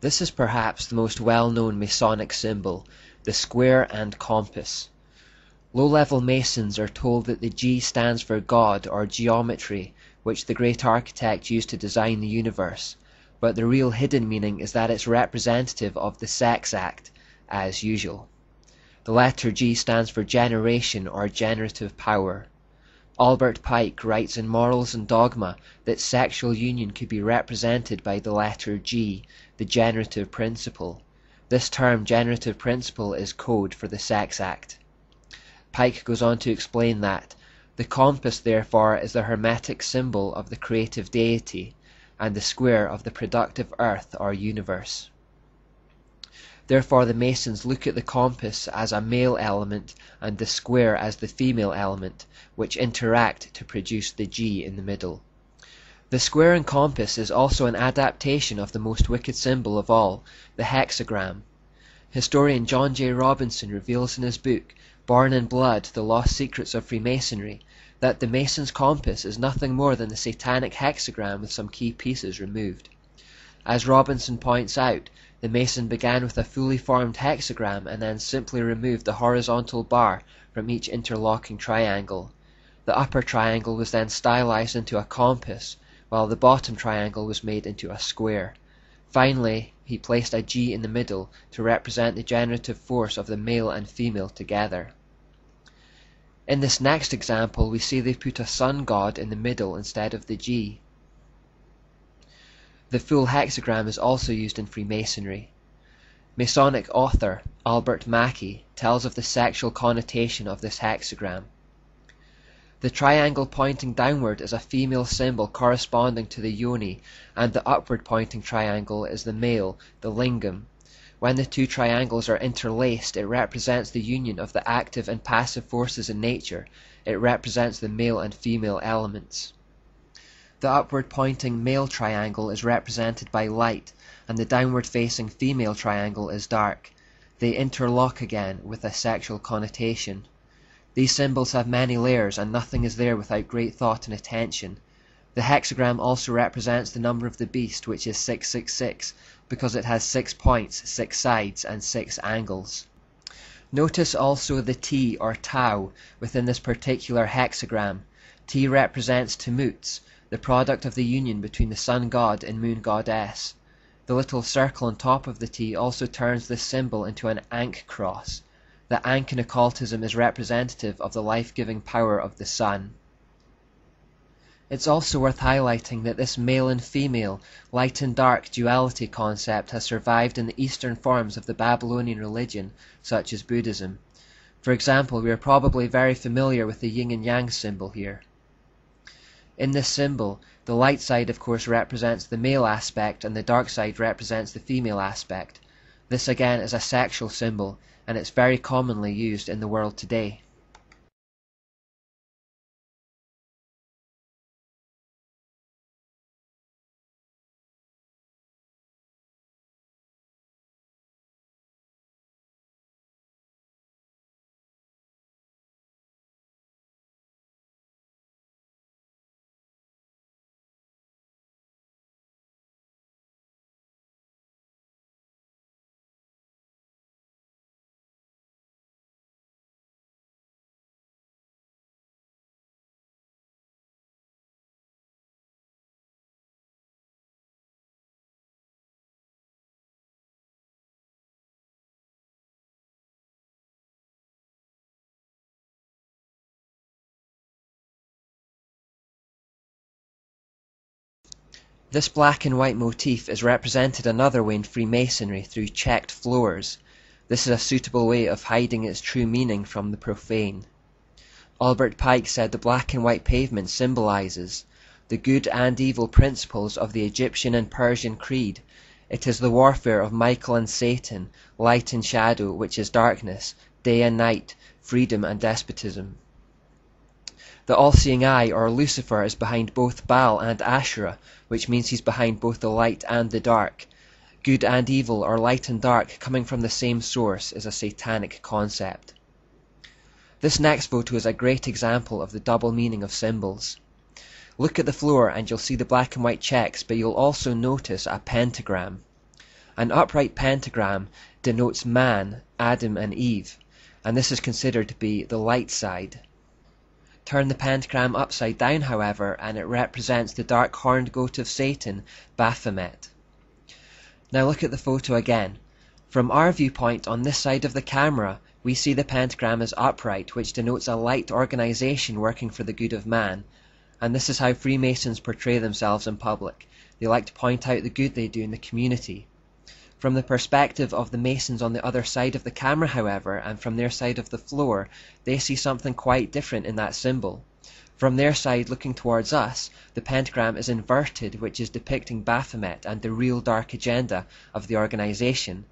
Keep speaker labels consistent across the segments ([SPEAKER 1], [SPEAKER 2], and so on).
[SPEAKER 1] This is perhaps the most well-known Masonic symbol, the square and compass. Low-level Masons are told that the G stands for God or geometry, which the great architect used to design the universe, but the real hidden meaning is that it's representative of the sex act, as usual. The letter G stands for generation or generative power. Albert Pike writes in Morals and Dogma that sexual union could be represented by the letter G, the generative principle. This term generative principle is code for the sex act. Pike goes on to explain that the compass therefore is the hermetic symbol of the creative deity, and the square of the productive earth or universe. Therefore the Masons look at the compass as a male element and the square as the female element, which interact to produce the G in the middle. The square and compass is also an adaptation of the most wicked symbol of all, the hexagram. Historian John J. Robinson reveals in his book, Born in Blood, The Lost Secrets of Freemasonry, that the Mason's compass is nothing more than the satanic hexagram with some key pieces removed. As Robinson points out, the Mason began with a fully formed hexagram and then simply removed the horizontal bar from each interlocking triangle. The upper triangle was then stylized into a compass, while the bottom triangle was made into a square. Finally, he placed a G in the middle to represent the generative force of the male and female together. In this next example, we see they put a sun god in the middle instead of the G. The full hexagram is also used in Freemasonry. Masonic author Albert Mackey tells of the sexual connotation of this hexagram. The triangle pointing downward is a female symbol corresponding to the yoni, and the upward pointing triangle is the male, the lingam. When the two triangles are interlaced, it represents the union of the active and passive forces in nature. It represents the male and female elements. The upward pointing male triangle is represented by light, and the downward facing female triangle is dark. They interlock again with a sexual connotation. These symbols have many layers, and nothing is there without great thought and attention. The hexagram also represents the number of the beast, which is 666, because it has 6 points, 6 sides, and 6 angles. Notice also the T or Tau within this particular hexagram. T represents Tammuz, the product of the union between the sun god and moon goddess. The little circle on top of the T also turns this symbol into an Ankh cross. The Ankh in occultism is representative of the life-giving power of the sun. It's also worth highlighting that this male and female, light and dark duality concept has survived in the Eastern forms of the Babylonian religion, such as Buddhism. For example, we are probably very familiar with the yin and yang symbol here. In this symbol, the light side of course represents the male aspect and the dark side represents the female aspect. This again is a sexual symbol, and it's very commonly used in the world today. This black and white motif is represented another way in Freemasonry through checked floors. This is a suitable way of hiding its true meaning from the profane. Albert Pike said the black and white pavement symbolizes the good and evil principles of the Egyptian and Persian creed. It is the warfare of Michael and Satan, light and shadow, which is darkness, day and night, freedom and despotism. The all-seeing eye, or Lucifer, is behind both Baal and Asherah, which means he's behind both the light and the dark. Good and evil, or light and dark, coming from the same source, is a satanic concept. This next photo is a great example of the double meaning of symbols. Look at the floor and you'll see the black and white checks, but you'll also notice a pentagram. An upright pentagram denotes man, Adam and Eve, and this is considered to be the light side. Turn the pentagram upside down, however, and it represents the dark horned goat of Satan, Baphomet. Now look at the photo again. From our viewpoint on this side of the camera, we see the pentagram as upright, which denotes a light organization working for the good of man, and this is how Freemasons portray themselves in public. They like to point out the good they do in the community. From the perspective of the Masons on the other side of the camera, however, and from their side of the floor, they see something quite different in that symbol. From their side, looking towards us, the pentagram is inverted, which is depicting Baphomet and the real dark agenda of the organization.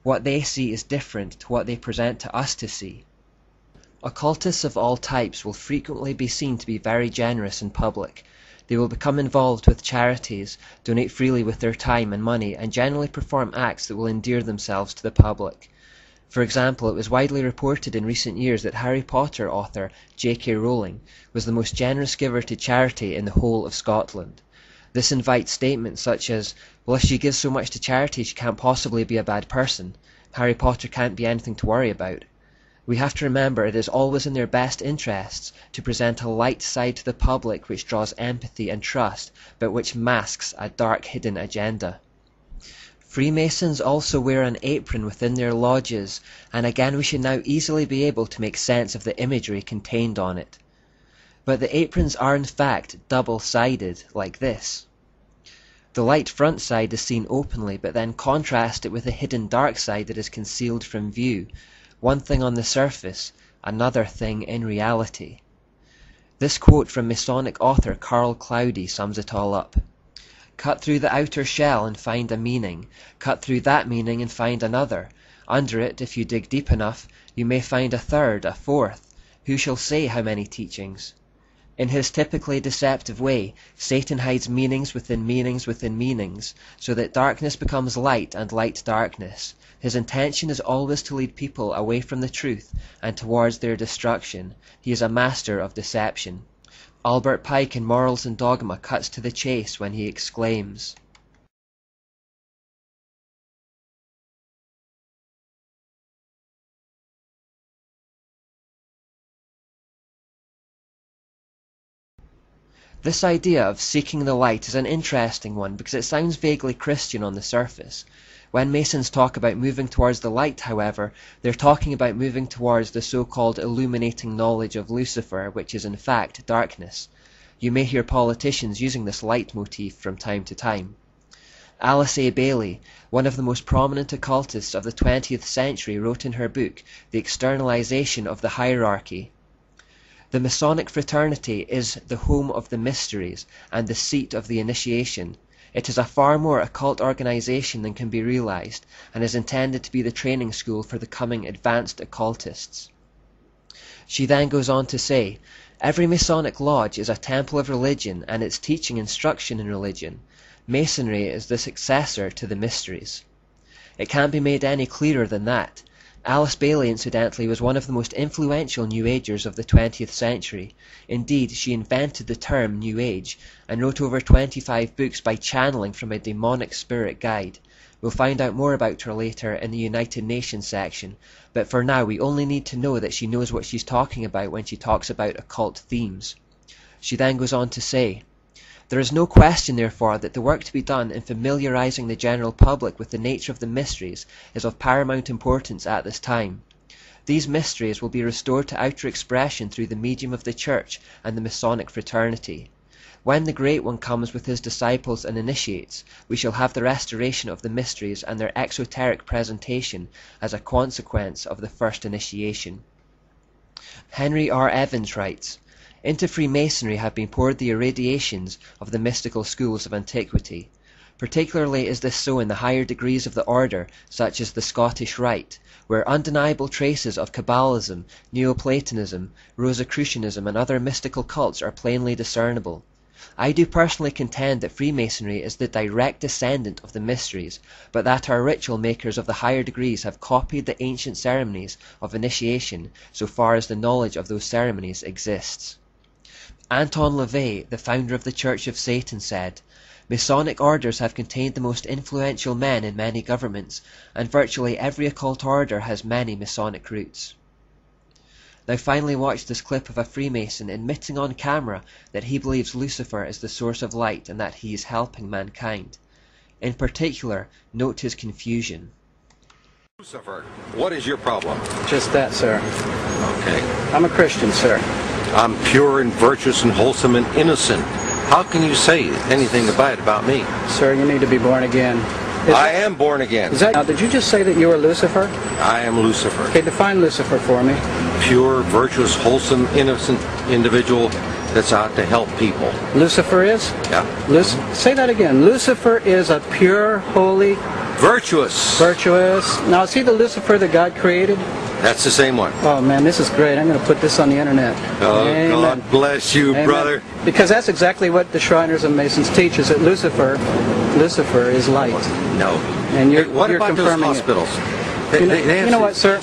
[SPEAKER 1] What they see is different to what they present to us to see. Occultists of all types will frequently be seen to be very generous in public. They will become involved with charities, donate freely with their time and money, and generally perform acts that will endear themselves to the public. For example, it was widely reported in recent years that Harry Potter author J.K. Rowling was the most generous giver to charity in the whole of Scotland. This invites statements such as, well, if she gives so much to charity, she can't possibly be a bad person. Harry Potter can't be anything to worry about. We have to remember it is always in their best interests to present a light side to the public which draws empathy and trust, but which masks a dark hidden agenda. Freemasons also wear an apron within their lodges, and again we should now easily be able to make sense of the imagery contained on it. But the aprons are in fact double-sided, like this. The light front side is seen openly, but then contrast it with a hidden dark side that is concealed from view. One thing on the surface, another thing in reality. This quote from Masonic author Carl Cloudy sums it all up. Cut through the outer shell and find a meaning. Cut through that meaning and find another. Under it, if you dig deep enough, you may find a third, a fourth. Who shall say how many teachings? In his typically deceptive way, Satan hides meanings within meanings within meanings, so that darkness becomes light and light darkness. His intention is always to lead people away from the truth and towards their destruction. He is a master of deception. Albert Pike in Morals and Dogma cuts to the chase when he exclaims, This idea of seeking the light is an interesting one because it sounds vaguely Christian on the surface. When Masons talk about moving towards the light, however, they're talking about moving towards the so-called illuminating knowledge of Lucifer, which is in fact darkness. You may hear politicians using this leitmotif from time to time. Alice A. Bailey, one of the most prominent occultists of the 20th century, wrote in her book, The Externalization of the Hierarchy, "The Masonic fraternity is the home of the mysteries and the seat of the initiation. It is a far more occult organization than can be realized, and is intended to be the training school for the coming advanced occultists." She then goes on to say, "Every Masonic lodge is a temple of religion and its teaching instruction in religion. Masonry is the successor to the mysteries." It can't be made any clearer than that. Alice Bailey, incidentally, was one of the most influential New Agers of the 20th century. Indeed, she invented the term New Age, and wrote over 25 books by channeling from a demonic spirit guide. We'll find out more about her later in the United Nations section, but for now we only need to know that she knows what she's talking about when she talks about occult themes. She then goes on to say, "There is no question, therefore, that the work to be done in familiarizing the general public with the nature of the mysteries is of paramount importance at this time. These mysteries will be restored to outer expression through the medium of the Church and the Masonic fraternity. When the Great One comes with his disciples and initiates, we shall have the restoration of the mysteries and their exoteric presentation as a consequence of the first initiation." Henry R. Evans writes, "Into Freemasonry have been poured the irradiations of the mystical schools of antiquity. Particularly is this so in the higher degrees of the order, such as the Scottish Rite, where undeniable traces of Kabbalism, Neoplatonism, Rosicrucianism, and other mystical cults are plainly discernible. I do personally contend that Freemasonry is the direct descendant of the mysteries, but that our ritual makers of the higher degrees have copied the ancient ceremonies of initiation so far as the knowledge of those ceremonies exists." Anton LaVey, the founder of the Church of Satan, said, Masonic orders have contained the most influential men in many governments, and virtually every occult order has many Masonic roots. Now finally watch this clip of a Freemason admitting on camera that he believes Lucifer is the source of light and that he is helping mankind. In particular, note his confusion.
[SPEAKER 2] Lucifer, what is your problem?
[SPEAKER 3] Just that, sir.
[SPEAKER 2] Okay.
[SPEAKER 3] I'm a Christian, sir.
[SPEAKER 2] I'm pure and virtuous and wholesome and innocent. How can you say anything bad about me?
[SPEAKER 3] Sir, you need to be born again.
[SPEAKER 2] I am born again.
[SPEAKER 3] Now, did you just say that you were Lucifer?
[SPEAKER 2] I am Lucifer.
[SPEAKER 3] Okay, define Lucifer for me.
[SPEAKER 2] Pure, virtuous, wholesome, innocent individual that's out to help people.
[SPEAKER 3] Lucifer is?
[SPEAKER 2] Yeah.
[SPEAKER 3] Say that again. Lucifer is a pure, holy...
[SPEAKER 2] Virtuous.
[SPEAKER 3] Virtuous. Now, is he the Lucifer that God created?
[SPEAKER 2] That's the same one.
[SPEAKER 3] Oh, man, this is great. I'm going to put this on the internet.
[SPEAKER 2] Oh,
[SPEAKER 3] Amen.
[SPEAKER 2] God bless you,
[SPEAKER 3] Amen.
[SPEAKER 2] brother.
[SPEAKER 3] Because that's exactly what the Shriners and Masons teach, is that Lucifer is light.
[SPEAKER 2] No.
[SPEAKER 3] And you're
[SPEAKER 2] what about
[SPEAKER 3] confirming
[SPEAKER 2] those hospitals?
[SPEAKER 3] You know what, sir?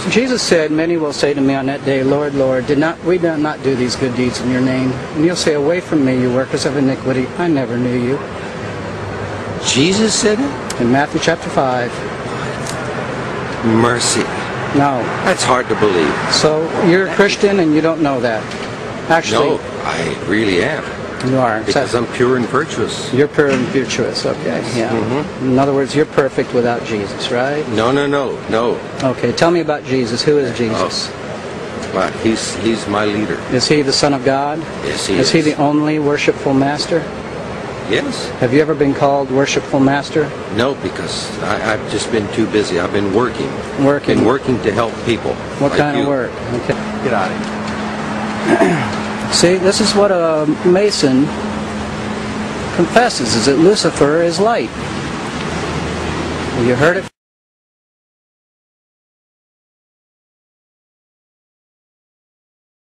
[SPEAKER 3] Jesus said, many will say to me on that day, Lord, Lord, we did not do these good deeds in your name? And you'll say, away from me, you workers of iniquity. I never knew you.
[SPEAKER 2] Jesus said it?
[SPEAKER 3] In Matthew chapter 5.
[SPEAKER 2] Mercy.
[SPEAKER 3] No.
[SPEAKER 2] That's hard to believe.
[SPEAKER 3] So you're a Christian and you don't know that? Actually,
[SPEAKER 2] no, I really am.
[SPEAKER 3] You are.
[SPEAKER 2] Because I'm pure and virtuous.
[SPEAKER 3] You're pure and virtuous, okay. Yeah. Mm-hmm. In other words, you're perfect without Jesus, right?
[SPEAKER 2] No.
[SPEAKER 3] Okay, tell me about Jesus. Who is Jesus?
[SPEAKER 2] Well, he's my leader.
[SPEAKER 3] Is he the Son of God?
[SPEAKER 2] Yes, he is.
[SPEAKER 3] Is he the only worshipful master?
[SPEAKER 2] Yes.
[SPEAKER 3] Have you ever been called worshipful master?
[SPEAKER 2] No, because I've just been too busy. I've been working.
[SPEAKER 3] Working?
[SPEAKER 2] Been working to help people.
[SPEAKER 3] What
[SPEAKER 2] like
[SPEAKER 3] kind
[SPEAKER 2] you.
[SPEAKER 3] of work? Okay.
[SPEAKER 2] Get out of here.
[SPEAKER 3] See, this is what a Mason confesses, is that Lucifer is light. You heard it